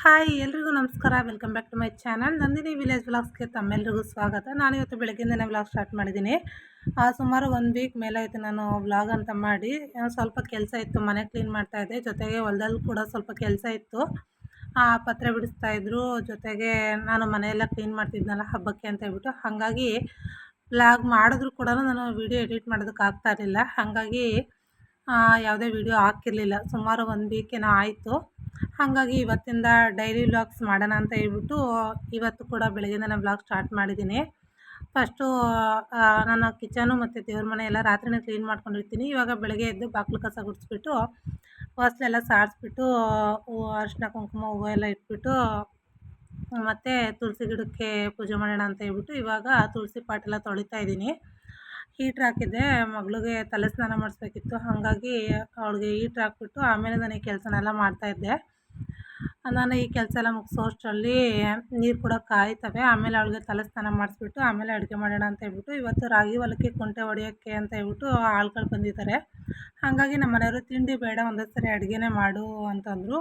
Hi ಎಲ್ರಿಗೂ ನಮಸ್ಕಾರ. Welcome back to my channel Nandini village ವ್ಲಾಗ್ಸ್ಗೆ ತಮ್ಮೆಲ್ಲರಿಗೂ ಸ್ವಾಗತ. ನಾನು ಇವತ್ತು ಬೆಳಗ್ಗಿಂದನೇ ವ್ಲಾಗ್ ಸ್ಟಾರ್ಟ್ ಮಾಡಿದ್ದೀನಿ. ಸುಮಾರು 1 ವೀಕ್ ಮೇಲಾಯಿತು ನಾನು ವ್ಲಾಗ್ ಅಂತ ಮಾಡಿ. ಸ್ವಲ್ಪ ಕೆಲಸ ಇತ್ತು, ಮನೆ ಕ್ಲೀನ್ ಮಾಡ್ತಾಯಿದ್ದೆ, ಜೊತೆಗೆ ಹೊಲದಲ್ಲಿ ಕೂಡ ಸ್ವಲ್ಪ ಕೆಲಸ ಇತ್ತು. ಪತ್ರೆ ಬಿಡಿಸ್ತಾಯಿದ್ರು, ಜೊತೆಗೆ ನಾನು ಮನೆಯೆಲ್ಲ ಕ್ಲೀನ್ ಮಾಡ್ತಿದ್ನಲ್ಲ ಹಬ್ಬಕ್ಕೆ ಅಂತ ಹೇಳ್ಬಿಟ್ಟು. ಹಾಗಾಗಿ ವ್ಲಾಗ್ ಮಾಡಿದ್ರು ಕೂಡ ನಾನು ವೀಡಿಯೋ ಎಡಿಟ್ ಮಾಡೋದಕ್ಕೆ ಆಗ್ತಾ ಇರಲಿಲ್ಲ. ಹಾಗಾಗಿ ಯಾವುದೇ ವೀಡಿಯೋ ಹಾಕಿರಲಿಲ್ಲ. ಸುಮಾರು 1 ವೀಕ್ ಏನೋ ಆಯಿತು. ಹಾಗಾಗಿ ಇವತ್ತಿಂದ ಡೈಲಿ ವ್ಲಾಗ್ಸ್ ಮಾಡೋಣ ಅಂತ ಹೇಳ್ಬಿಟ್ಟು ಇವತ್ತು ಕೂಡ ಬೆಳಗ್ಗೆಯಿಂದನೇ ವ್ಲಾಗ್ ಸ್ಟಾರ್ಟ್ ಮಾಡಿದ್ದೀನಿ. ಫಸ್ಟು ನಾನು ಕಿಚನು ಮತ್ತು ದೇವ್ರ ಮನೆ ಎಲ್ಲ ರಾತ್ರಿನೇ ಕ್ಲೀನ್ ಮಾಡ್ಕೊಂಡಿರ್ತೀನಿ. ಇವಾಗ ಬೆಳಗ್ಗೆ ಎದ್ದು ಬಾಗಿಲು ಕಸ ಗುಡಿಸ್ಬಿಟ್ಟು ಹೊಸ್ಲೆಲ್ಲ ಸಾರಿಸ್ಬಿಟ್ಟು ಅರಿಶಿನ ಕುಂಕುಮ ಹೂವು ಎಲ್ಲ ಇಟ್ಬಿಟ್ಟು ಮತ್ತು ತುಳಸಿ ಗಿಡಕ್ಕೆ ಪೂಜೆ ಮಾಡೋಣ ಅಂತ ಹೇಳ್ಬಿಟ್ಟು ಇವಾಗ ತುಳಸಿ ಪಾಟೆಲ್ಲ ತೊಳಿತಾ ಇದ್ದೀನಿ. ಹೀಟ್ರ್ ಹಾಕಿದ್ದೆ, ಮಗಳಿಗೆ ತಲೆ ಸ್ನಾನ ಮಾಡಿಸ್ಬೇಕಿತ್ತು. ಹಾಗಾಗಿ ಅವಳಿಗೆ ಹೀಟ್ರ್ ಹಾಕ್ಬಿಟ್ಟು ಆಮೇಲೆ ನಾನು ಈ ಕೆಲಸನೆಲ್ಲ ಮಾಡ್ತಾಯಿದ್ದೆ. ನಾನು ಈ ಕೆಲಸ ಎಲ್ಲ ಮುಗಿಸೋಷ್ಟರಲ್ಲಿ ನೀರು ಕೂಡ ಕಾಯ್ತವೆ. ಆಮೇಲೆ ಅವಳಿಗೆ ತಲೆ ಸ್ನಾನ ಮಾಡಿಸ್ಬಿಟ್ಟು ಆಮೇಲೆ ಅಡುಗೆ ಮಾಡೋಣ ಅಂತ ಹೇಳ್ಬಿಟ್ಟು ಇವತ್ತು ರಾಗಿ ಹೊಲಕ್ಕೆ ಕುಂಟೆ ಹೊಡೆಯೋಕ್ಕೆ ಅಂತ ಹೇಳ್ಬಿಟ್ಟು ಆಳ್ಗಳು ಬಂದಿದ್ದಾರೆ. ಹಾಗಾಗಿ ನಮ್ಮ ಮನೆಯವರು ತಿಂಡಿ ಬೇಡ, ಒಂದೇ ಸರಿ ಅಡುಗೆನೇ ಮಾಡು ಅಂತಂದರು.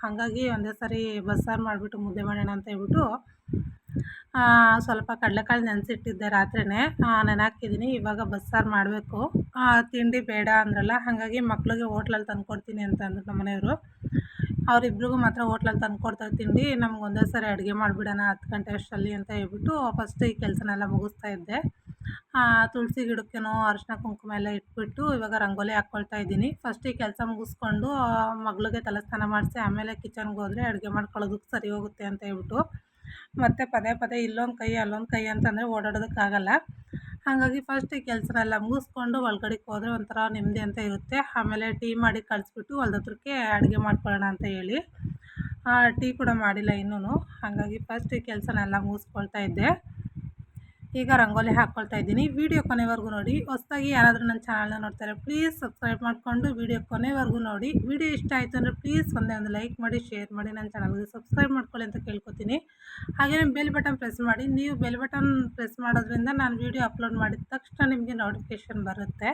ಹಾಗಾಗಿ ಒಂದೇ ಸರಿ ಬಸ್ಸಾರು ಮಾಡಿಬಿಟ್ಟು ಮುದ್ದೆ ಮಾಡೋಣ ಅಂತ ಹೇಳ್ಬಿಟ್ಟು ಸ್ವಲ್ಪ ಕಡಲೆಕಾಳು ನೆನೆಸಿಟ್ಟಿದ್ದೆ ರಾತ್ರಿನೇ, ನೆನೆಹಾಕಿದ್ದೀನಿ. ಇವಾಗ ಬಸ್ಸಾರು ಮಾಡಬೇಕು. ತಿಂಡಿ ಬೇಡ ಅಂದ್ರಲ್ಲ, ಹಾಗಾಗಿ ಮಕ್ಳಿಗೆ ಹೋಟ್ಲಲ್ಲಿ ತಂದುಕೊಡ್ತೀನಿ ಅಂತ ಅಂದರು ನಮ್ಮ ಮನೆಯವರು. ಅವರಿಬ್ರಿಗೂ ಮಾತ್ರ ಹೋಟ್ಲಲ್ಲಿ ತಂದುಕೊಡ್ತಾರೆ ತಿಂಡಿ. ನಮ್ಗೆ ಒಂದೇ ಸರಿ ಅಡುಗೆ ಮಾಡಿಬಿಡೋಣ 10 ಗಂಟೆ ಅಷ್ಟರಲ್ಲಿ ಅಂತ ಹೇಳ್ಬಿಟ್ಟು ಫಸ್ಟ್ ಈ ಕೆಲಸನೆಲ್ಲ ಮುಗಿಸ್ತಾ ಇದ್ದೆ. ತುಳಸಿ ಗಿಡಕ್ಕೇನೋ ಅರಿಶಿನ ಕುಂಕುಮ ಎಲ್ಲ ಇಟ್ಬಿಟ್ಟು ಇವಾಗ ರಂಗೋಲಿ ಹಾಕ್ಕೊಳ್ತಾ ಇದ್ದೀನಿ. ಫಸ್ಟ್ ಈ ಕೆಲಸ ಮುಗಿಸ್ಕೊಂಡು ಮಗಳಿಗೆ ತಲೆ ಸ್ನಾನ ಮಾಡಿಸಿ ಆಮೇಲೆ ಕಿಚನ್ಗೆ ಹೋದರೆ ಅಡುಗೆ ಮಾಡ್ಕೊಳ್ಳೋದಕ್ಕೆ ಸರಿ ಹೋಗುತ್ತೆ ಅಂತ ಹೇಳ್ಬಿಟ್ಟು. ಮತ್ತು ಪದೇ ಪದೇ ಇಲ್ಲೊಂದು ಕೈ ಅಲ್ಲೊಂದು ಕೈ ಅಂತಂದರೆ ಓಡಾಡೋದಕ್ಕಾಗಲ್ಲ. ಹಾಗಾಗಿ ಫಸ್ಟ್ ಈ ಕೆಲಸನೆಲ್ಲ ಮುಗಿಸ್ಕೊಂಡು ಒಳಗಡೆಗೆ ಹೋದರೆ ಒಂಥರ ನೆಮ್ಮದಿ ಅಂತ ಇರುತ್ತೆ. ಆಮೇಲೆ ಟೀ ಮಾಡಿ ಕಳಿಸ್ಬಿಟ್ಟು ಹೊಲ್ದ ಹತ್ರಕ್ಕೆ ಅಡುಗೆ ಮಾಡ್ಕೊಳ್ಳೋಣ ಅಂತ ಹೇಳಿ ಟೀ ಕೂಡ ಮಾಡಿಲ್ಲ ಇನ್ನೂ. ಹಾಗಾಗಿ ಫಸ್ಟ್ ಈ ಕೆಲಸನೆಲ್ಲ ಮುಗಿಸ್ಕೊಳ್ತಾ ಇದ್ದೆ. ಈಗ ರಂಗೋಲಿ ಹಾಕ್ಕೊಳ್ತಾ ಇದ್ದೀನಿ. ವೀಡಿಯೋ ಕೊನೆವರೆಗೂ ನೋಡಿ. ಹೊಸದಾಗಿ ಯಾರಾದರೂ ನನ್ನ ಚಾನಲ್ನ ನೋಡ್ತಾರೆ ಪ್ಲೀಸ್ ಸಬ್ಸ್ಕ್ರೈಬ್ ಮಾಡಿಕೊಂಡು ವೀಡಿಯೋ ಕೊನೆವರೆಗೂ ನೋಡಿ. ವೀಡಿಯೋ ಇಷ್ಟ ಆಯಿತು ಅಂದರೆ ಪ್ಲೀಸ್ ಒಂದು ಲೈಕ್ ಮಾಡಿ, ಶೇರ್ ಮಾಡಿ, ನನ್ನ ಚಾನಲ್ಗೆ ಸಬ್ಸ್ಕ್ರೈಬ್ ಮಾಡ್ಕೊಳ್ಳಿ ಅಂತ ಕೇಳ್ಕೊತೀನಿ. ಹಾಗೆಯೇ ಬೆಲ್ ಬಟನ್ ಪ್ರೆಸ್ ಮಾಡಿ. ನೀವು ಬೆಲ್ ಬಟನ್ ಪ್ರೆಸ್ ಮಾಡೋದ್ರಿಂದ ನಾನು ವೀಡಿಯೋ ಅಪ್ಲೋಡ್ ಮಾಡಿದ ತಕ್ಷಣ ನಿಮಗೆ ನೋಟಿಫಿಕೇಷನ್ ಬರುತ್ತೆ.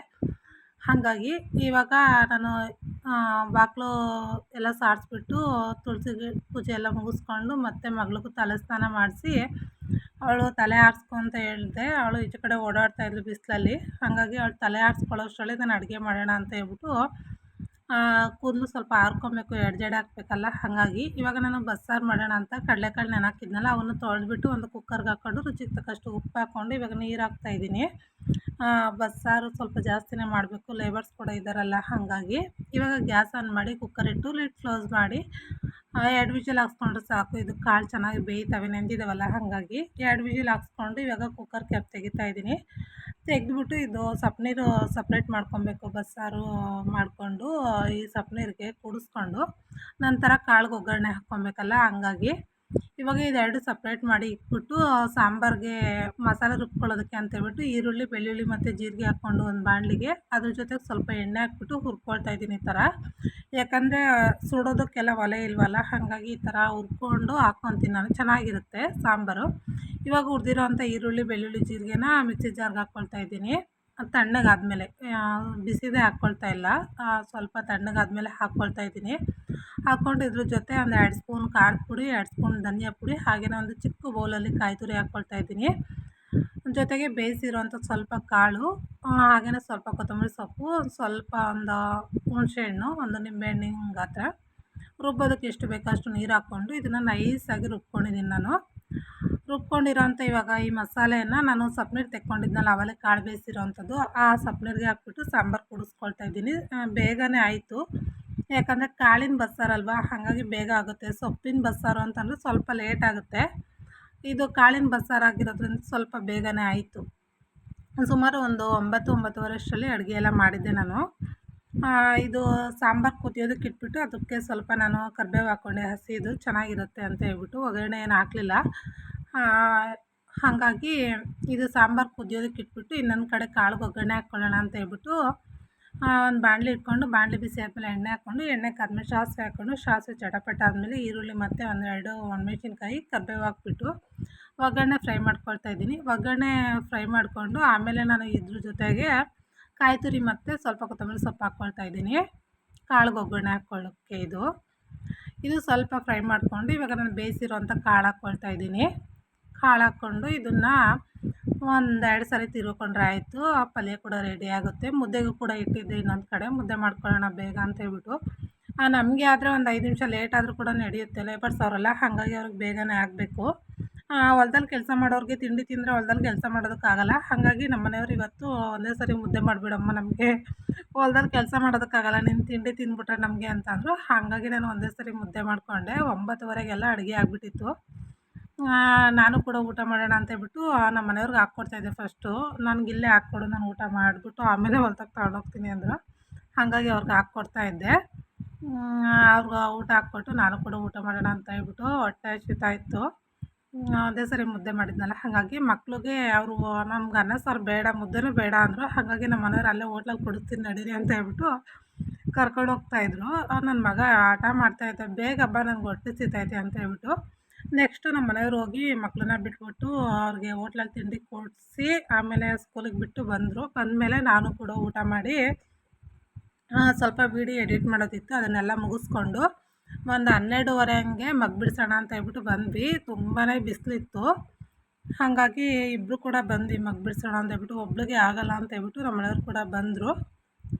ಹಾಗಾಗಿ ಇವಾಗ ನಾನು ಬಾಗಿಲು ಎಲ್ಲ ಸಾರಿಸ್ಬಿಟ್ಟು ತುಳಸಿ ಪೂಜೆ ಎಲ್ಲ ಮುಗಿಸ್ಕೊಂಡು ಮತ್ತು ಮಗಳಿಗೂ ತಲೆ ಸ್ನಾನ ಮಾಡಿಸಿ ಅವಳು ತಲೆ ಆರಿಸ್ಕೊ ಅಂತ ಹೇಳಿದೆ. ಅವಳು ಈಚೆ ಕಡೆ ಓಡಾಡ್ತಾ ಇದ್ಲು ಬಿಸಿಲಲ್ಲಿ. ಹಾಗಾಗಿ ಅವಳು ತಲೆ ಆರಿಸ್ಕೊಳ್ಳೋಷ್ಟರಲ್ಲಿ ನಾನು ಅಡುಗೆ ಮಾಡೋಣ ಅಂತ ಹೇಳ್ಬಿಟ್ಟು ಕೂದಲು ಸ್ವಲ್ಪ ಆರ್ಕೊಬೇಕು, ಎಡ್ಜೆಡ್ ಹಾಕಬೇಕಲ್ಲ. ಹಾಗಾಗಿ ಇವಾಗ ನಾನು ಬಸ್ಸಾರು ಮಾಡೋಣ ಅಂತ ಕಡಲೆಕಾಳು ನೆನೆಹಾಕಿದ್ನಲ್ಲ, ಅವನ್ನು ತೊಳೆದ್ಬಿಟ್ಟು ಒಂದು ಕುಕ್ಕರ್ಗೆ ಹಾಕ್ಕೊಂಡು ರುಚಿಗೆ ತಕ್ಕಷ್ಟು ಉಪ್ಪು ಹಾಕ್ಕೊಂಡು ಇವಾಗ ನೀರು ಹಾಕ್ತಾಯಿದ್ದೀನಿ. ಬಸ್ಸಾರು ಸ್ವಲ್ಪ ಜಾಸ್ತಿನೇ ಮಾಡಬೇಕು, ಲೇಬರ್ಸ್ ಕೂಡ ಇದ್ದಾರಲ್ಲ. ಹಾಗಾಗಿ ಇವಾಗ ಗ್ಯಾಸ್ ಆನ್ ಮಾಡಿ ಕುಕ್ಕರ್ ಇಟ್ಟು ಲಿಡ್ ಕ್ಲೋಸ್ ಮಾಡಿ 2 ವಿಜಿಲ್ ಹಾಕ್ಸ್ಕೊಂಡ್ರೆ ಸಾಕು. ಇದು ಕಾಳು ಚೆನ್ನಾಗಿ ಬೇಯ್ತವೆ, ನೆಂದಿದ್ದಾವಲ್ಲ. ಹಾಗಾಗಿ 2 ವಿಜಿಲ್ ಹಾಕ್ಸ್ಕೊಂಡು ಇವಾಗ ಕುಕ್ಕರ್ ಕ್ಯಾಪ್ ತೆಗಿತಾ ಇದ್ದೀನಿ. ತೆಗೆದ್ಬಿಟ್ಟು ಇದು ಸಪ್ಪನೀರು ಸಪ್ರೇಟ್ ಮಾಡ್ಕೊಬೇಕು. ಬಸ್ಸಾರು ಮಾಡಿಕೊಂಡು ಈ ಸಪ್ಪನೀರಿಗೆ ಕುಡಿಸ್ಕೊಂಡು ನಂತರ ಕಾಳಿಗೆ ಒಗ್ಗರಣೆ ಹಾಕ್ಕೊಬೇಕಲ್ಲ. ಹಂಗಾಗಿ ಇವಾಗ ಇದೆರಡು ಸಪ್ರೇಟ್ ಮಾಡಿ ಇಟ್ಬಿಟ್ಟು ಸಾಂಬಾರಿಗೆ ಮಸಾಲೆ ರುಬ್ಕೊಳ್ಳೋದಕ್ಕೆ ಅಂತೇಳ್ಬಿಟ್ಟು ಈರುಳ್ಳಿ, ಬೆಳ್ಳುಳ್ಳಿ ಮತ್ತು ಜೀರಿಗೆ ಹಾಕ್ಕೊಂಡು ಒಂದು ಬಾಣಲಿಗೆ ಅದ್ರ ಜೊತೆಗೆ ಸ್ವಲ್ಪ ಎಣ್ಣೆ ಹಾಕ್ಬಿಟ್ಟು ಹುರ್ಕೊಳ್ತಾ ಇದ್ದೀನಿ ಈ ಥರ. ಯಾಕಂದರೆ ಸುಡೋದಕ್ಕೆಲ್ಲ ಒಲೆ ಇಲ್ವಲ್ಲ, ಹಾಗಾಗಿ ಈ ಥರ ಹುರ್ಕೊಂಡು ಹಾಕ್ಕೊತೀನಿ ನಾನು, ಚೆನ್ನಾಗಿರುತ್ತೆ ಸಾಂಬಾರು. ಇವಾಗ ಹುರಿದಿರೋ ಅಂಥ ಈರುಳ್ಳಿ, ಬೆಳ್ಳುಳ್ಳಿ, ಜೀರಿಗೆನ ಮಿಕ್ಸಿ ಜಾರ್ಗೆ ಹಾಕ್ಕೊಳ್ತಾ ಇದ್ದೀನಿ. ತಣ್ಣಗಾದ್ಮೇಲೆ, ಬಿಸಿದೇ ಹಾಕ್ಕೊಳ್ತಾ ಇಲ್ಲ, ಸ್ವಲ್ಪ ತಣ್ಣಗಾದ್ಮೇಲೆ ಹಾಕ್ಕೊಳ್ತಾ ಇದ್ದೀನಿ. ಹಾಕ್ಕೊಂಡು ಇದ್ರ ಜೊತೆ ಒಂದು 2 ಸ್ಪೂನ್ ಖಾರದ ಪುಡಿ, 2 ಸ್ಪೂನ್ ಧನಿಯಾ ಪುಡಿ, ಹಾಗೆಯೇ ಒಂದು ಚಿಕ್ಕ ಬೌಲಲ್ಲಿ ಕಾಯಿ ತುರಿ ಹಾಕ್ಕೊಳ್ತಾ ಇದ್ದೀನಿ. ಜೊತೆಗೆ ಬೇಯಿಸಿರೋಂಥ ಸ್ವಲ್ಪ ಕಾಳು, ಹಾಗೆಯೇ ಸ್ವಲ್ಪ ಕೊತ್ತಂಬರಿ ಸೊಪ್ಪು, ಸ್ವಲ್ಪ ಒಂದು ಹುಣಸೆ ಹಣ್ಣು, ಒಂದು ನಿಂಬೆಹಣ್ಣಿನ ಗಾತ್ರ. ರುಬ್ಬೋದಕ್ಕೆ ಎಷ್ಟು ಬೇಕೋ ಅಷ್ಟು ನೀರು ಹಾಕ್ಕೊಂಡು ಇದನ್ನು ನೈಸಾಗಿ ರುಬ್ಕೊಂಡಿದ್ದೀನಿ ನಾನು. ರುಬ್ಕೊಂಡಿರೋಂಥ ಇವಾಗ ಈ ಮಸಾಲೆಯನ್ನು ನಾನು ಸಪ್ಪನೀರು ತೆಕ್ಕೊಂಡಿದ್ನಲ್ಲ, ಅವಲೇ ಕಾಳು ಬೇಯಿಸಿರೋವಂಥದ್ದು, ಆ ಸಪ್ಪನೀರಿಗೆ ಹಾಕ್ಬಿಟ್ಟು ಸಾಂಬಾರು ಕುಡಿಸ್ಕೊಳ್ತಾ ಇದ್ದೀನಿ. ಬೇಗನೆ ಆಯಿತು, ಯಾಕಂದರೆ ಕಾಳಿನ ಬಸ್ಸಾರಲ್ವ, ಹಾಗಾಗಿ ಬೇಗ ಆಗುತ್ತೆ. ಸೊಪ್ಪಿನ ಬಸ್ಸಾರು ಅಂತಂದರೆ ಸ್ವಲ್ಪ ಲೇಟ್ ಆಗುತ್ತೆ. ಇದು ಕಾಳಿನ ಬಸ್ಸಾರು ಆಗಿರೋದ್ರಿಂದ ಸ್ವಲ್ಪ ಬೇಗನೆ ಆಯಿತು. ಸುಮಾರು ಒಂದು 9-9:30 ಅಷ್ಟರಲ್ಲಿ ಅಡುಗೆ ಎಲ್ಲ ಮಾಡಿದ್ದೆ ನಾನು. ಇದು ಸಾಂಬಾರು ಕುದಿಯೋದಕ್ಕೆ ಇಟ್ಬಿಟ್ಟು ಅದಕ್ಕೆ ಸ್ವಲ್ಪ ನಾನು ಕರಿಬೇವು ಹಾಕ್ಕೊಂಡೆ, ಹಸಿದು ಚೆನ್ನಾಗಿರುತ್ತೆ ಅಂತ ಹೇಳ್ಬಿಟ್ಟು. ಒಗ್ಗರಣೆ ಏನು ಹಾಕಲಿಲ್ಲ. ಹಾಗಾಗಿ ಇದು ಸಾಂಬಾರು ಕುದಿಯೋದಕ್ಕೆ ಇಟ್ಬಿಟ್ಟು ಇನ್ನೊಂದು ಕಡೆ ಕಾಳಿಗೆ ಒಗ್ಗರಣೆ ಹಾಕ್ಕೊಳ್ಳೋಣ ಅಂತ ಹೇಳ್ಬಿಟ್ಟು ಒಂದು ಬಾಣಲಿ ಇಟ್ಕೊಂಡು, ಬಾಣಲಿ ಬಿಸಿ ಆದಮೇಲೆ ಎಣ್ಣೆ ಹಾಕ್ಕೊಂಡು, ಎಣ್ಣೆ ಕಾದ್ಮೇಲೆ ಸಾಸಿವೆ ಹಾಕ್ಕೊಂಡು, ಸಾಸಿವೆ ಚಟಪಟ ಆದಮೇಲೆ ಈರುಳ್ಳಿ ಮತ್ತು 1-2 ಒಣಮೆಣಸಿನ್ಕಾಯಿ, ಕರಿಬೇವು ಹಾಕ್ಬಿಟ್ಟು ಒಗ್ಗರಣೆ ಫ್ರೈ ಮಾಡ್ಕೊಳ್ತಾ ಇದ್ದೀನಿ. ಒಗ್ಗರಣೆ ಫ್ರೈ ಮಾಡಿಕೊಂಡು ಆಮೇಲೆ ನಾನು ಇದ್ರ ಜೊತೆಗೆ ಕಾಯಿ ತುರಿ ಮತ್ತು ಸ್ವಲ್ಪ ಕೊತ್ತಂಬರಿ ಸೊಪ್ಪು ಹಾಕ್ಕೊಳ್ತಾ ಇದ್ದೀನಿ ಕಾಳಿಗೆ ಒಗ್ಗರಣೆ ಹಾಕ್ಕೊಳ್ಳೋಕ್ಕೆ. ಇದು ಇದು ಸ್ವಲ್ಪ ಫ್ರೈ ಮಾಡಿಕೊಂಡು ಇವಾಗ ನಾನು ಬೇಯಿಸಿರೋಂಥ ಕಾಳು ಹಾಕ್ಕೊಳ್ತಾ ಇದ್ದೀನಿ. ಕಾಳು ಹಾಕ್ಕೊಂಡು ಇದನ್ನು ಒಂದೆರಡು ಸರಿ ತಿರ್ಕೊಂಡ್ರೆ ಆಯಿತು. ಆ ಪಲ್ಯ ಕೂಡ ರೆಡಿ ಆಗುತ್ತೆ. ಮುದ್ದೆಗೂ ಕೂಡ ಇಟ್ಟಿದ್ದೆ ಇನ್ನೊಂದು ಕಡೆ, ಮುದ್ದೆ ಮಾಡ್ಕೊಳ್ಳೋಣ ಬೇಗ ಅಂತ ಹೇಳ್ಬಿಟ್ಟು. ನಮಗೆ ಆದರೆ ಒಂದು 5 ನಿಮಿಷ ಲೇಟ್ ಆದರೂ ಕೂಡ ನಡೆಯುತ್ತೆ, ಲೇಬರ್ಸ್ ಅವರಲ್ಲ, ಹಾಗಾಗಿ ಅವ್ರಿಗೆ ಬೇಗನೆ ಆಗಬೇಕು. ಹೊಲ್ದಲ್ಲಿ ಕೆಲಸ ಮಾಡೋರಿಗೆ ತಿಂಡಿ ತಿಂದರೆ ಹೊಲ್ದಲ್ಲಿ ಕೆಲಸ ಮಾಡೋದಕ್ಕಾಗಲ್ಲ. ಹಾಗಾಗಿ ನಮ್ಮ ಮನೆಯವ್ರು ಇವತ್ತು ಒಂದೇ ಸರಿ ಮುದ್ದೆ ಮಾಡಿಬಿಡಮ್ಮ, ನಮಗೆ ಹೊಲ್ದಲ್ಲಿ ಕೆಲಸ ಮಾಡೋದಕ್ಕಾಗಲ್ಲ, ನೀನು ತಿಂಡಿ ತಿಂದ್ಬಿಟ್ರೆ ನಮಗೆ ಅಂತಂದರು. ಹಾಗಾಗಿ ನಾನು ಒಂದೇ ಸರಿ ಮುದ್ದೆ ಮಾಡಿಕೊಂಡೆ. 9:30ಗೆಲ್ಲ ಅಡುಗೆ ಆಗಿಬಿಟ್ಟಿತ್ತು. ನಾನು ಕೂಡ ಊಟ ಮಾಡೋಣ ಅಂತೇಳ್ಬಿಟ್ಟು ನಮ್ಮ ಮನೆಯವ್ರಿಗೆ ಹಾಕ್ಕೊಡ್ತಾಯಿದ್ದೆ ಫಸ್ಟು. ನನಗಿಲ್ಲೇ ಹಾಕ್ಕೊಡು, ನಾನು ಊಟ ಮಾಡಿಬಿಟ್ಟು ಆಮೇಲೆ ಹೊಲ್ತಕ್ಕೆ ತಗೊಂಡೋಗ್ತೀನಿ ಅಂದರು. ಹಾಗಾಗಿ ಅವ್ರಿಗೆ ಹಾಕ್ಕೊಡ್ತಾಯಿದ್ದೆ. ಅವ್ರಿಗೆ ಊಟ ಹಾಕ್ಕೊಟ್ಟು ನಾನು ಕೂಡ ಊಟ ಮಾಡೋಣ ಅಂತ ಹೇಳ್ಬಿಟ್ಟು ಹೊಟ್ಟೆ ಹಸಿತಾ ಇತ್ತು. ಅದೇ ಸರಿ ಮುದ್ದೆ ಮಾಡಿದ್ನಲ್ಲ, ಹಾಗಾಗಿ ಮಕ್ಳಿಗೆ ಅವರು ನಮ್ಗೆ ಅನ್ನ ಸಾರು ಬೇಡ, ಮುದ್ದೆನೂ ಬೇಡ ಅಂದರು. ಹಾಗಾಗಿ ನಮ್ಮ ಮನೆಯವ್ರು ಅಲ್ಲೇ ಹೋಟ್ಲಲ್ಲಿ ಕೊಡಿಸ್ತೀನಿ ನಡೀರಿ ಅಂತ ಹೇಳ್ಬಿಟ್ಟು ಕರ್ಕೊಂಡು ಹೋಗ್ತಾಯಿದ್ರು. ನನ್ನ ಮಗ ಆಟ ಮಾಡ್ತಾಯಿದ್ದೆ, ಬೇಗ ಹಬ್ಬ ನನಗೆ ಹೊಟ್ಟೆ ಹಸಿತೈತೆ ಅಂತ ಹೇಳ್ಬಿಟ್ಟು. ನೆಕ್ಸ್ಟು ನಮ್ಮ ಮನೆಯವ್ರು ಹೋಗಿ ಮಕ್ಕಳನ್ನ ಬಿಟ್ಬಿಟ್ಟು ಅವ್ರಿಗೆ ಹೋಟ್ಲಲ್ಲಿ ತಿಂಡಿ ಕೊಡಿಸಿ ಆಮೇಲೆ ಸ್ಕೂಲಿಗೆ ಬಿಟ್ಟು ಬಂದರು. ಬಂದಮೇಲೆ ನಾನು ಕೂಡ ಊಟ ಮಾಡಿ ಸ್ವಲ್ಪ ವಿಡಿಯೋ ಎಡಿಟ್ ಮಾಡೋದಿತ್ತು, ಅದನ್ನೆಲ್ಲ ಮುಗಿಸ್ಕೊಂಡು ಒಂದು 12:30 ಹಂಗೆ ಮಗ್ ಬಿಡಿಸೋಣ ಅಂತ ಹೇಳ್ಬಿಟ್ಟು ಬಂದ್ವಿ. ತುಂಬಾ ಬಿಸಿಲಿತ್ತು. ಹಾಗಾಗಿ ಇಬ್ಬರು ಕೂಡ ಬಂದ್ವಿ ಮಗ್ ಬಿಡಿಸೋಣ ಅಂತ ಹೇಳ್ಬಿಟ್ಟು. ಒಬ್ಳಿಗೆ ಆಗಲ್ಲ ಅಂತ ಹೇಳ್ಬಿಟ್ಟು ನಮ್ಮ ಮನೆಯವ್ರು ಕೂಡ ಬಂದರು.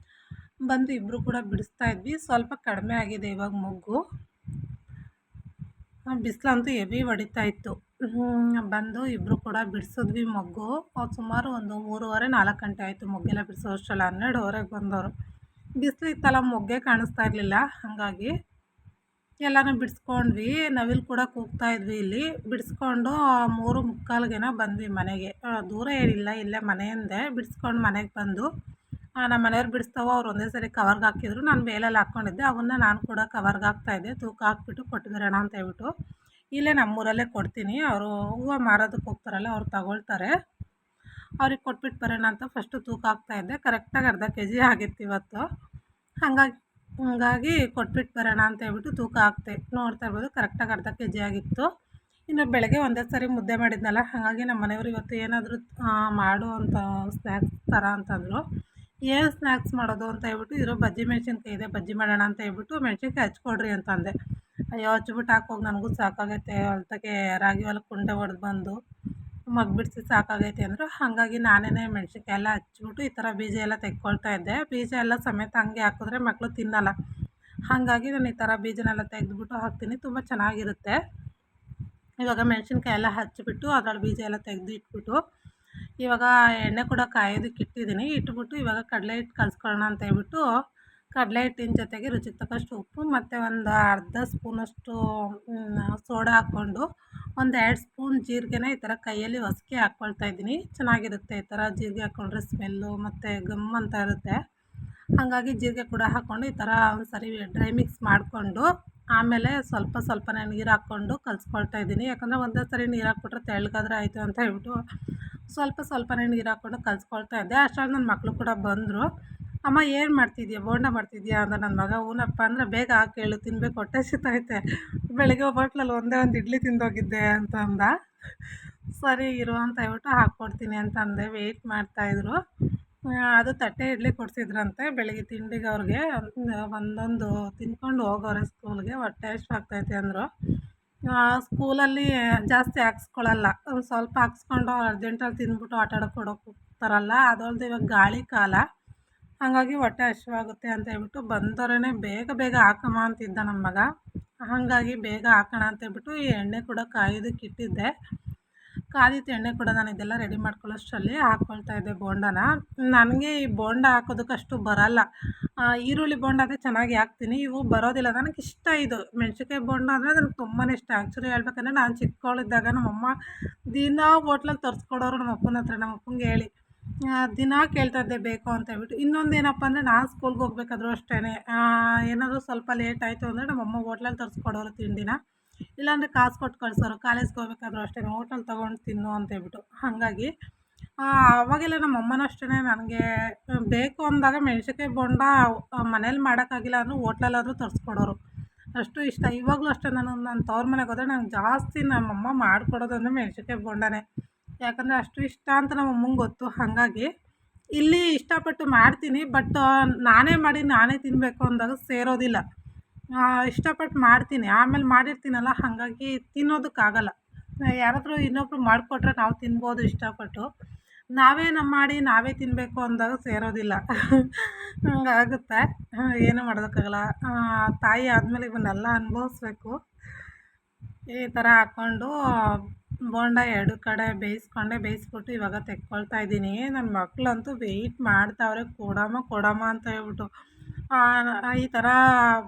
ಬಂದು ಇಬ್ಬರು ಕೂಡ ಬಿಡಿಸ್ತಾ ಇದ್ವಿ. ಸ್ವಲ್ಪ ಕಡಿಮೆ ಆಗಿದೆ ಇವಾಗ ಮೊಗ್ಗು. ಬಿಸಿಲಂತೂ ಹೆವಿ ಹೊಡಿತಾ ಇತ್ತು. ಬಂದು ಇಬ್ಬರು ಕೂಡ ಬಿಡಿಸಿದ್ವಿ ಮೊಗ್ಗು. ಸುಮಾರು ಒಂದು 3:30-4 ಗಂಟೆ ಆಯಿತು ಮೊಗ್ಗೆಲ್ಲ ಬಿಡಿಸೋ ಅಷ್ಟರಲ್ಲಿ. 12:30ಗೆ ಬಂದವರು. ಬಿಸಿಲು ಇತ್ತಲ್ಲ, ಮೊಗ್ಗೆ ಕಾಣಿಸ್ತಾ ಇರಲಿಲ್ಲ. ಹಾಗಾಗಿ ಎಲ್ಲನೂ ಬಿಡಿಸ್ಕೊಂಡ್ವಿ. ನವಿಲು ಕೂಡ ಕೂಗ್ತಾ ಇದ್ವಿ ಇಲ್ಲಿ. ಬಿಡಿಸ್ಕೊಂಡು 3:45ಗೇನೋ ಬಂದ್ವಿ ಮನೆಗೆ. ದೂರ ಏನಿಲ್ಲ, ಇಲ್ಲೇ ಮನೆಯಿಂದೆ. ಬಿಡಿಸ್ಕೊಂಡು ಮನೆಗೆ ಬಂದು ನಮ್ಮ ಮನೆಯವ್ರು ಬಿಡಿಸ್ತಾವೋ ಅವ್ರು ಒಂದೇ ಸರಿ ಕವರ್ಗೆ ಹಾಕಿದ್ರು. ನಾನು ಬೇಲಲ್ಲಿ ಹಾಕ್ಕೊಂಡಿದ್ದೆ, ಅವನ್ನ ನಾನು ಕೂಡ ಕವರ್ಗೆ ಹಾಕ್ತಾಯಿದ್ದೆ, ತೂಕ ಹಾಕ್ಬಿಟ್ಟು ಕೊಟ್ಟು ಬರೋಣ ಅಂತ ಹೇಳ್ಬಿಟ್ಟು. ಇಲ್ಲೇ ನಮ್ಮೂರಲ್ಲೇ ಕೊಡ್ತೀನಿ, ಅವರು ಹೂವು ಮಾರೋದಕ್ಕೆ ಹೋಗ್ತಾರಲ್ಲ, ಅವ್ರು ತಗೊಳ್ತಾರೆ. ಅವ್ರಿಗೆ ಕೊಟ್ಬಿಟ್ಟು ಬರೋಣ ಅಂತ ಫಸ್ಟು ತೂಕ ಹಾಕ್ತಾಯಿದ್ದೆ. ಕರೆಕ್ಟಾಗಿ ಅರ್ಧ ಕೆಜಿ ಆಗಿತ್ತು ಇವತ್ತು. ಹಾಗಾಗಿ ಕೊಟ್ಬಿಟ್ಟು ಬರೋಣ ಅಂತ ಹೇಳ್ಬಿಟ್ಟು ತೂಕ ಹಾಕ್ತೆ. ನೋಡ್ತಾ ಇರ್ಬೋದು, ಕರೆಕ್ಟಾಗಿ ಅರ್ಧ ಕೆಜಿ ಆಗಿತ್ತು. ಇನ್ನು ಬೆಳಗ್ಗೆ ಒಂದೇ ಸರಿ ಮುದ್ದೆ ಮಾಡಿದ್ನಲ್ಲ, ಹಾಗಾಗಿ ನಮ್ಮ ಮನೆಯವರು ಇವತ್ತು ಏನಾದರೂ ಮಾಡು ಅಂತ ಸ್ನ್ಯಾಕ್ಸ್ ಥರ ಅಂತಂದರು. ಏನು ಸ್ನ್ಯಾಕ್ಸ್ ಮಾಡೋದು ಅಂತ ಹೇಳ್ಬಿಟ್ಟು, ಇರೋ ಬಜ್ಜಿ ಮೆಣಸಿನ್ಕಾಯಿ ಇದೆ, ಬಜ್ಜಿ ಮಾಡೋಣ ಅಂತ ಹೇಳ್ಬಿಟ್ಟು ಮೆಣಸಿನ್ಕಾಯಿ ಹಚ್ಕೊಡ್ರಿ ಅಂತಂದೆ. ಅಯ್ಯೋ ಹಚ್ಬಿಟ್ಟು ಹಾಕೋಗಿ ನನಗೂ ಸಾಕಾಗೈತೆ, ಹೊಲ್ತಕ್ಕೆ ರಾಗಿ ಹೊಲಕ್ಕೆ ಕುಂಟೆ ಹೊಡೆದು ಬಂದು ಮಗ್ ಬಿಡಿಸಿ ಸಾಕಾಗೈತೆ ಅಂದರು. ಹಾಗಾಗಿ ನಾನೇ ಮೆಣಸಿನ್ಕಾಯಿ ಎಲ್ಲ ಹಚ್ಬಿಟ್ಟು ಈ ಥರ ಬೀಜ ಎಲ್ಲ ತೆಗ್ಕೊಳ್ತಾ ಇದ್ದೆ. ಬೀಜ ಎಲ್ಲ ಸಮೇತ ಹಂಗೆ ಹಾಕಿದ್ರೆ ಮಕ್ಕಳು ತಿನ್ನಲ್ಲ. ಹಾಗಾಗಿ ನಾನು ಈ ಥರ ಬೀಜನೆಲ್ಲ ತೆಗೆದುಬಿಟ್ಟು ಹಾಕ್ತೀನಿ, ತುಂಬ ಚೆನ್ನಾಗಿರುತ್ತೆ. ಇವಾಗ ಮೆಣಸಿನ್ಕಾಯಿ ಎಲ್ಲ ಹಚ್ಚಿಬಿಟ್ಟು ಅದರಲ್ಲಿ ಬೀಜ ಎಲ್ಲ ತೆಗೆದು ಇಟ್ಬಿಟ್ಟು ಇವಾಗ ಎಣ್ಣೆ ಕೂಡ ಕಾಯೋದಕ್ಕೆ ಇಟ್ಟಿದ್ದೀನಿ. ಇಟ್ಬಿಟ್ಟು ಇವಾಗ ಕಡಲೆ ಹಿಟ್ಟು ಕಲಿಸ್ಕೊಳ್ಳೋಣ ಅಂತ ಹೇಳ್ಬಿಟ್ಟು ಕಡಲೆ ಹಿಟ್ಟಿನ ಜೊತೆಗೆ ರುಚಿಗೆ ತಕ್ಕಷ್ಟು ಉಪ್ಪು ಮತ್ತು ಒಂದು ಅರ್ಧ ಸ್ಪೂನಷ್ಟು ಸೋಡಾ ಹಾಕ್ಕೊಂಡು ಒಂದು 2 ಸ್ಪೂನ್ ಜೀರಿಗೆನ ಈ ಥರ ಕೈಯಲ್ಲಿ ಹೊಸಕಿ ಹಾಕ್ಕೊಳ್ತಾ ಇದ್ದೀನಿ. ಚೆನ್ನಾಗಿರುತ್ತೆ ಈ ಥರ ಜೀರಿಗೆ ಹಾಕ್ಕೊಂಡ್ರೆ, ಸ್ಮೆಲ್ಲು ಮತ್ತು ಗಮ್ ಅಂತ ಇರುತ್ತೆ. ಹಾಗಾಗಿ ಜೀರಿಗೆ ಕೂಡ ಹಾಕ್ಕೊಂಡು ಈ ಥರ ಒಂದು ಸರಿ ಡ್ರೈ ಮಿಕ್ಸ್ ಮಾಡಿಕೊಂಡು ಆಮೇಲೆ ಸ್ವಲ್ಪನೇ ನೀರು ಹಾಕ್ಕೊಂಡು ಕಲಿಸ್ಕೊಳ್ತಾ ಇದ್ದೀನಿ. ಯಾಕಂದರೆ ಒಂದೇ ಸರಿ ನೀರು ಹಾಕ್ಬಿಟ್ರೆ ತೆಳ್ಳಗಾದ್ರೆ ಆಯಿತು ಅಂತ ಹೇಳ್ಬಿಟ್ಟು ಸ್ವಲ್ಪನೇ ನೀರು ಹಾಕ್ಕೊಂಡು ಕಲಿಸ್ಕೊಳ್ತಾ ಇದ್ದೆ. ಅಷ್ಟರಲ್ಲಿ ನನ್ನ ಮಕ್ಕಳು ಕೂಡ ಬಂದರು. ಅಮ್ಮ ಏನು ಮಾಡ್ತಿದ್ಯಾ, ಬೋಂಡ ಮಾಡ್ತಿದ್ಯಾ ಅಂತ. ನನ್ನ ಮಗ ಹೂನಪ್ಪ ಅಂದರೆ ಬೇಗ ಹಾಕಿ ಹೇಳು, ತಿನ್ಬೇಕು, ಹೊಟ್ಟೆ ಹಸಿತೈತೆ, ಬೆಳಗ್ಗೆ ಹೋಟ್ಲಲ್ಲಿ ಒಂದೇ ಒಂದು ಇಡ್ಲಿ ತಿಂದೋಗಿದ್ದೆ ಅಂತ ಅಂದ. ಸರಿ ಇರು ಅಂತ ಹೇಳ್ಬಿಟ್ಟು ಹಾಕ್ಕೊಡ್ತೀನಿ ಅಂತ ಅಂದೆ. ವೆಯ್ಟ್ ಮಾಡ್ತಾಯಿದ್ರು. ಅದು ತಟ್ಟೆ ಇಡ್ಲಿ ಕೊಡಿಸಿದ್ರಂತೆ ಬೆಳಗ್ಗೆ ತಿಂಡಿಗೆ. ಅವ್ರಿಗೆ ಒಂದೊಂದು ತಿನ್ಕೊಂಡು ಹೋಗೋರೆ ಸ್ಕೂಲ್ಗೆ, ಹೊಟ್ಟೆ ಹಸಿವಾಗ್ತೈತೆ ಅಂದರು. ಸ್ಕೂಲಲ್ಲಿ ಜಾಸ್ತಿ ಹಾಕ್ಸ್ಕೊಳ್ಳಲ್ಲ, ಒಂದು ಸ್ವಲ್ಪ ಹಾಕ್ಸ್ಕೊಂಡು ಅರ್ಜೆಂಟಲ್ಲಿ ತಿಂದ್ಬಿಟ್ಟು ಆಟ ಆಡೋಕೆ ಹೋಗ್ತಾರಲ್ಲ. ಅದೊಂದು ಇವಾಗ ಗಾಳಿ ಕಾಲ, ಹಾಗಾಗಿ ಹೊಟ್ಟೆ ಹಸಿವಾಗುತ್ತೆ ಅಂತ ಹೇಳ್ಬಿಟ್ಟು ಬಂದವರೇ ಬೇಗ ಹಾಕಮ್ಮ ಅಂತಿದ್ದ ನಮ್ಮ ಮಗ. ಹಾಗಾಗಿ ಬೇಗ ಹಾಕೋಣ ಅಂತೇಳ್ಬಿಟ್ಟು ಈ ಎಣ್ಣೆ ಕೂಡ ಕಾಯೋದಕ್ಕೆ ಇಟ್ಟಿದ್ದೆ. ಕಾದಿತ್ತು ಎಣ್ಣೆ ಕೂಡ ನಾನು ಇದೆಲ್ಲ ರೆಡಿ ಮಾಡ್ಕೊಳ್ಳೋಷ್ಟರಲ್ಲಿ ಹಾಕ್ಕೊಳ್ತಾ ಇದ್ದೆ ಬೋಂಡನ. ನನಗೆ ಈ ಬೋಂಡ ಹಾಕೋದಕ್ಕಷ್ಟು ಬರಲ್ಲ. ಈರುಳ್ಳಿ ಬೋಂಡ ಆದರೆ ಚೆನ್ನಾಗಿ ಹಾಕ್ತೀನಿ, ಇವು ಬರೋದಿಲ್ಲ. ನನಗೆ ಇಷ್ಟ ಇದು ಮೆಣಸಿನ್ಕಾಯಿ ಬೋಂಡ ಅಂದರೆ ನನಗೆ ತುಂಬಾ ಇಷ್ಟ. ಆ್ಯಕ್ಚುಲಿ ಹೇಳ್ಬೇಕಂದ್ರೆ ನಾನು ಚಿಕ್ಕವಳಿದ್ದಾಗ ನಮ್ಮಮ್ಮ ದಿನ ಹೋಟ್ಲಲ್ಲಿ ತರಿಸ್ಕೊಡೋರು ನಮ್ಮ ಅಪ್ಪನ ಹತ್ರ. ನಮ್ಮ ಅಪ್ಪಂಗೆ ಹೇಳಿ ದಿನ ಕೇಳ್ತಾ ಇದ್ದೆ ಬೇಕು ಅಂತ ಹೇಳ್ಬಿಟ್ಟು. ಇನ್ನೊಂದು ಏನಪ್ಪ ಅಂದರೆ ನಾನು ಸ್ಕೂಲ್ಗೆ ಹೋಗ್ಬೇಕಾದ್ರೂ ಅಷ್ಟೇ, ಏನಾದರೂ ಸ್ವಲ್ಪ ಲೇಟ್ ಆಯಿತು ಅಂದರೆ ನಮ್ಮಮ್ಮ ಹೋಟ್ಲಲ್ಲಿ ತರಿಸ್ಕೊಡೋರು ತಿಂಡಿನ, ಇಲ್ಲಾಂದರೆ ಕಾಸು ಕೊಟ್ಟು ಕಳಿಸೋರು. ಕಾಲೇಜ್ಗೆ ಹೋಗ್ಬೇಕಾದ್ರೂ ಅಷ್ಟೇ ಹೋಟೆಲ್ ತೊಗೊಂಡು ತಿನ್ನು ಅಂತ ಹೇಳ್ಬಿಟ್ಟು. ಹಾಗಾಗಿ ಅವಾಗೆಲ್ಲ ನಮ್ಮ ಅಮ್ಮನೂ ಅಷ್ಟೇ, ನನಗೆ ಬೇಕು ಅಂದಾಗ ಮೆಣಸಿನ್ಕಾಯಿ ಬೋಂಡ ಮನೇಲಿ ಮಾಡೋಕ್ಕಾಗಿಲ್ಲ ಅಂದರೂ ಹೋಟ್ಲಲ್ಲಾದರೂ ತರಿಸ್ಕೊಡೋರು, ಅಷ್ಟು ಇಷ್ಟ. ಇವಾಗಲೂ ಅಷ್ಟೇ, ನನ್ನ ತವ್ರ ಮನೆಗೆ ಹೋದರೆ ನನಗೆ ಜಾಸ್ತಿ ನಮ್ಮಮ್ಮ ಮಾಡಿಕೊಡೋದಂದ್ರೆ ಮೆಣಸಿನ್ಕಾಯಿ ಬೋಂಡನೇ. ಯಾಕಂದರೆ ಅಷ್ಟು ಇಷ್ಟ ಅಂತ ನಮ್ಮ ಅಮ್ಮಂಗೆ ಗೊತ್ತು. ಹಾಗಾಗಿ ಇಲ್ಲಿ ಇಷ್ಟಪಟ್ಟು ಮಾಡ್ತೀನಿ, ಬಟ್ ನಾನೇ ಮಾಡಿ ನಾನೇ ತಿನ್ನಬೇಕು ಅಂದಾಗ ಸೇರೋದಿಲ್ಲ. ಇಷ್ಟಪಟ್ಟು ಮಾಡ್ತೀನಿ. ಆಮೇಲೆ ಮಾಡಿರ್ತೀನಲ್ಲ ಹಾಗಾಗಿ ತಿನ್ನೋದಕ್ಕಾಗಲ್ಲ. ಯಾರಾದರೂ ಇನ್ನೊಬ್ರು ಮಾಡಿಕೊಟ್ರೆ ನಾವು ತಿನ್ಬೋದು ಇಷ್ಟಪಟ್ಟು. ನಾವೇ ಮಾಡಿ ನಾವೇ ತಿನ್ನಬೇಕು ಅಂದಾಗ ಸೇರೋದಿಲ್ಲ. ಹಂಗಾಗುತ್ತೆ. ಏನೂ ಮಾಡೋದಕ್ಕಾಗಲ್ಲ. ತಾಯಿ ಆದಮೇಲೆ ಇವನ್ನೆಲ್ಲ ಅನುಭವಿಸ್ಬೇಕು. ಈ ಥರ ಹಾಕ್ಕೊಂಡು ಬೋಂಡ 2 ಕಡೆ ಬೇಯಿಸ್ಬಿಟ್ಟು ಇವಾಗ ತೆಕ್ಕೊಳ್ತಾ ಇದ್ದೀನಿ. ನನ್ನ ಮಕ್ಕಳಂತೂ ವೆಯ್ಟ್ ಮಾಡ್ತಾವ್ರೆ ಕೊಡಮ್ಮ, ಕೊಡಮ್ಮ ಅಂತ ಹೇಳ್ಬಿಟ್ಟು. ಈ ಥರ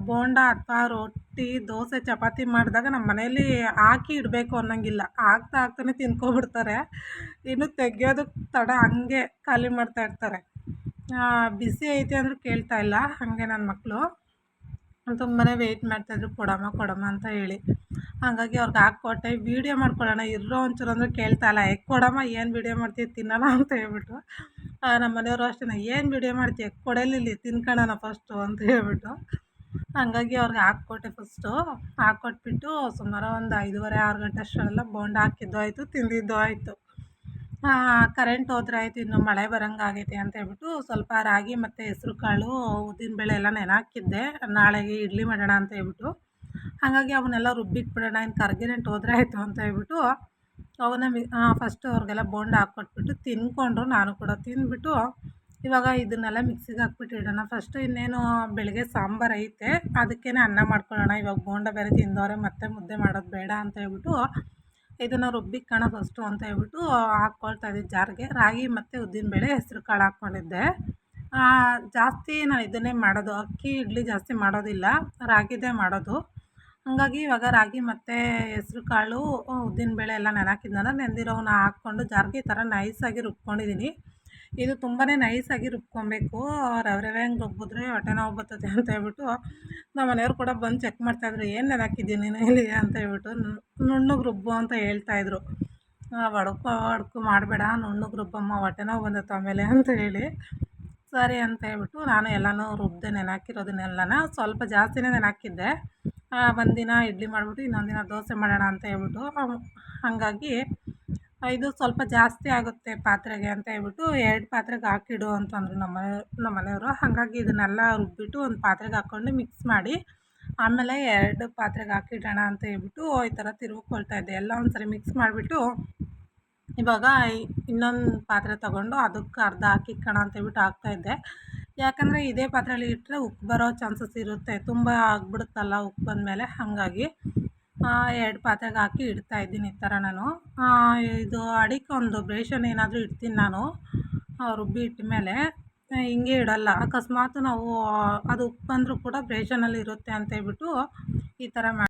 ಬೋಂಡ ಅಥವಾ ರೊಟ್ಟಿ, ದೋಸೆ, ಚಪಾತಿ ಮಾಡಿದಾಗ ನಮ್ಮ ಮನೇಲಿ ಹಾಕಿ ಇಡಬೇಕು ಅನ್ನೋಂಗಿಲ್ಲ. ಹಾಕ್ತಾನೆ ತಿನ್ಕೊಬಿಡ್ತಾರೆ. ಇನ್ನು ತೆಗಿಯೋದಕ್ಕೆ ತಡ ಹಂಗೆ ಖಾಲಿ ಮಾಡ್ತಾ ಇರ್ತಾರೆ. ಬಿಸಿ ಐತೆ ಅಂದರೂ ಕೇಳ್ತಾ ಇಲ್ಲ. ಹಾಗೆ ನನ್ನ ಮಕ್ಕಳು ತುಂಬಾ ವೆಯ್ಟ್ ಮಾಡ್ತಾಯಿದ್ರು ಕೊಡಮ್ಮ, ಕೊಡಮ್ಮ ಅಂತ ಹೇಳಿ. ಹಾಗಾಗಿ ಅವ್ರಿಗೆ ಹಾಕ್ಕೊಟ್ಟೆ. ವೀಡಿಯೋ ಮಾಡ್ಕೊಳ್ಳೋಣ ಇರೋ ಒಂಚೂರು ಅಂದರೆ ಕೇಳ್ತಾ ಇಲ್ಲ. ಕೊಡಮ್ಮ ಏನು ವೀಡಿಯೋ ಮಾಡ್ತೀಯ ತಿನ್ನೋಣ ಅಂತ ಹೇಳ್ಬಿಟ್ಟು. ನಮ್ಮ ಮನೆಯವರು ಅಷ್ಟೇ, ಏನು ವೀಡಿಯೋ ಮಾಡ್ತೀಯ ಕೊಡಲಿಲ್ಲಿ ತಿನ್ಕೊಳ್ಳೋಣ ಫಸ್ಟು ಅಂತ ಹೇಳ್ಬಿಟ್ಟು. ಹಾಗಾಗಿ ಅವ್ರಿಗೆ ಹಾಕ್ಕೊಟ್ಟೆ ಫಸ್ಟು. ಹಾಕ್ಕೊಟ್ಬಿಟ್ಟು ಸುಮಾರು ಒಂದು 5:30, 6 ಗಂಟೆ ಅಷ್ಟರಲ್ಲೆಲ್ಲ ಬೋಂಡ ಹಾಕಿದ್ದು ಆಯಿತು, ತಿಂದಿದ್ದು ಆಯಿತು. ಕರೆಂಟ್ ಹೋದ್ರೆ ಆಯಿತು, ಇನ್ನು ಮಳೆ ಬರೋಂಗಾಗೈತೆ ಅಂತ ಹೇಳ್ಬಿಟ್ಟು ಸ್ವಲ್ಪ ರಾಗಿ ಮತ್ತು ಹೆಸ್ರು ಕಾಳು, ಉದ್ದಿನಬೇಳೆ ಎಲ್ಲ ನೆನೆಹಾಕಿದ್ದೆ ನಾಳೆಗೆ ಇಡ್ಲಿ ಮಾಡೋಣ ಅಂತ ಹೇಳ್ಬಿಟ್ಟು. ಹಾಗಾಗಿ ಅವನ್ನೆಲ್ಲ ರುಬ್ಬಿಟ್ಬಿಡೋಣ, ಇನ್ನು ಕರ್ಗಿರೆಂಟ್ ಹೋದ್ರೆ ಆಯಿತು ಅಂತ ಹೇಳ್ಬಿಟ್ಟು ಅವನ್ನ ಫಸ್ಟು ಅವ್ರಿಗೆಲ್ಲ ಬೋಂಡ ಹಾಕ್ಕೊಟ್ಬಿಟ್ಟು ತಿಂದ್ಕೊಂಡ್ರು. ನಾನು ಕೂಡ ತಿಂದ್ಬಿಟ್ಟು ಇವಾಗ ಇದನ್ನೆಲ್ಲ ಮಿಕ್ಸಿಗೆ ಹಾಕ್ಬಿಟ್ಟು ಇಡೋಣ. ಫಸ್ಟು ಇನ್ನೇನು ಬೆಳಗ್ಗೆ ಸಾಂಬಾರು ಐತೆ, ಅದಕ್ಕೇ ಅನ್ನ ಮಾಡ್ಕೊಳ್ಳೋಣ. ಇವಾಗ ಬೋಂಡ ಬೇರೆ ತಿಂದವ್ರೆ, ಮತ್ತೆ ಮುದ್ದೆ ಮಾಡೋದು ಬೇಡ ಅಂತ ಹೇಳ್ಬಿಟ್ಟು ಇದನ್ನು ರುಬ್ಬಿಕ್ಕೋಣ ಫಸ್ಟು ಅಂತ ಹೇಳ್ಬಿಟ್ಟು ಹಾಕ್ಕೊಳ್ತಾ ಇದ್ದೆ ಜಾರ್ಗೆ. ರಾಗಿ ಮತ್ತು ಉದ್ದಿನಬೇಳೆ, ಹೆಸ್ರು ಕಾಳು ಹಾಕ್ಕೊಂಡಿದ್ದೆ. ಜಾಸ್ತಿ ನಾನು ಇದನ್ನೇ ಮಾಡೋದು, ಅಕ್ಕಿ ಇಡ್ಲಿ ಜಾಸ್ತಿ ಮಾಡೋದಿಲ್ಲ, ರಾಗಿದೇ ಮಾಡೋದು. ಹಾಗಾಗಿ ಇವಾಗ ರಾಗಿ ಮತ್ತು ಹೆಸ್ರು ಕಾಳು, ಉದ್ದಿನಬೇಳೆ ಎಲ್ಲ ನೆನೆಹಾಕಿದ್ನಲ್ಲ, ನೆಂದಿರೋವನ್ನ ಹಾಕ್ಕೊಂಡು ಜಾರ್ಗೆ ಈ ಥರ ನೈಸಾಗಿ ರುಬ್ಕೊಂಡಿದ್ದೀನಿ. ಇದು ತುಂಬಾ ನೈಸಾಗಿ ರುಬ್ಕೊಬೇಕು. ರವೆ ಹಂಗೆ ರುಬ್ಬಿದ್ರೆ ಹೊಟ್ಟೆ ನೋವು ಬರ್ತದೆ ಅಂತ ಹೇಳ್ಬಿಟ್ಟು ನಮ್ಮ ಮನೆಯವ್ರು ಕೂಡ ಬಂದು ಚೆಕ್ ಮಾಡ್ತಾಯಿದ್ರು, ಏನು ನೆನೆಹಾಕಿದ್ದೀನಿ ನೀನು ಇಲ್ಲಿ ಅಂತ ಹೇಳ್ಬಿಟ್ಟು. ನುಣ್ಣಗೆ ರುಬ್ಬು ಅಂತ ಹೇಳ್ತಾಯಿದ್ರು. ಒಡಕು ಮಾಡಬೇಡ, ನುಣ್ಣಗೆ ರುಬ್ಬಮ್ಮ, ಹೊಟ್ಟೆ ನೋವು ಬಂದತ್ತು ಆಮೇಲೆ ಅಂತ ಹೇಳಿ. ಸರಿ ಅಂತ ಹೇಳ್ಬಿಟ್ಟು ನಾನು ಎಲ್ಲನೂ ರುಬ್ಬಿದೆ, ನೆನೆಹಾಕಿರೋದನ್ನೆಲ್ಲನ ಸ್ವಲ್ಪ ಜಾಸ್ತಿನೇ ನೆನೆಹಾಕಿದ್ದೆ. ಒಂದಿನ ಇಡ್ಲಿ ಮಾಡಿಬಿಟ್ಟು ಇನ್ನೊಂದು ದಿನ ದೋಸೆ ಮಾಡೋಣ ಅಂತ ಹೇಳ್ಬಿಟ್ಟು. ಹಾಗಾಗಿ ಇದು ಸ್ವಲ್ಪ ಜಾಸ್ತಿ ಆಗುತ್ತೆ ಪಾತ್ರೆಗೆ ಅಂತ ಹೇಳ್ಬಿಟ್ಟು 2 ಪಾತ್ರೆಗೆ ಹಾಕಿಡು ಅಂತಂದರು ನಮ್ಮ ಮನೆಯವರು. ಹಾಗಾಗಿ ಇದನ್ನೆಲ್ಲ ರುಬ್ಬಿಟ್ಟು ಒಂದು ಪಾತ್ರೆಗೆ ಹಾಕ್ಕೊಂಡು ಮಿಕ್ಸ್ ಮಾಡಿ ಆಮೇಲೆ 2 ಪಾತ್ರೆಗೆ ಹಾಕಿಡೋಣ ಅಂತ ಹೇಳ್ಬಿಟ್ಟು ಈ ಥರ ತಿರುಗಿಕೊಳ್ತಾ ಇದ್ದೆ. ಎಲ್ಲ ಒಂದು ಸರಿ ಮಿಕ್ಸ್ ಮಾಡಿಬಿಟ್ಟು ಇವಾಗ ಇನ್ನೊಂದು ಪಾತ್ರೆ ತೊಗೊಂಡು ಅದಕ್ಕೆ ಅರ್ಧ ಹಾಕಿಕ್ಕೋಣ ಅಂತ ಹೇಳ್ಬಿಟ್ಟು ಹಾಕ್ತಾಯಿದ್ದೆ. ಯಾಕಂದರೆ ಇದೇ ಪಾತ್ರೆಯಲ್ಲಿ ಇಟ್ಟರೆ ಉಪ್ಪು ಬರೋ ಚಾನ್ಸಸ್ ಇರುತ್ತೆ, ತುಂಬ ಆಗಿಬಿಡುತ್ತಲ್ಲ ಉಪ್ಪು ಬಂದಮೇಲೆ. ಹಾಗಾಗಿ 2 ಪಾತ್ರೆಗೆ ಹಾಕಿ ಇಡ್ತಾಯಿದ್ದೀನಿ ಈ ಥರ ನಾನು. ಇದು ಅಡಿಗೆ ಒಂದು ಬೇಷನ್ ಏನಾದರೂ ಇಡ್ತೀನಿ ನಾನು ರುಬ್ಬಿ ಇಟ್ಟ ಮೇಲೆ. ಹಿಂಗೆ ಇಡಲ್ಲ, ಅಕಸ್ಮಾತ್ ನಾವು ಅದು ಉಪ್ಪು ಬಂದರೂ ಕೂಡ ಬೇಷನಲ್ಲಿ ಇರುತ್ತೆ ಅಂತ ಹೇಳ್ಬಿಟ್ಟು ಈ ಥರ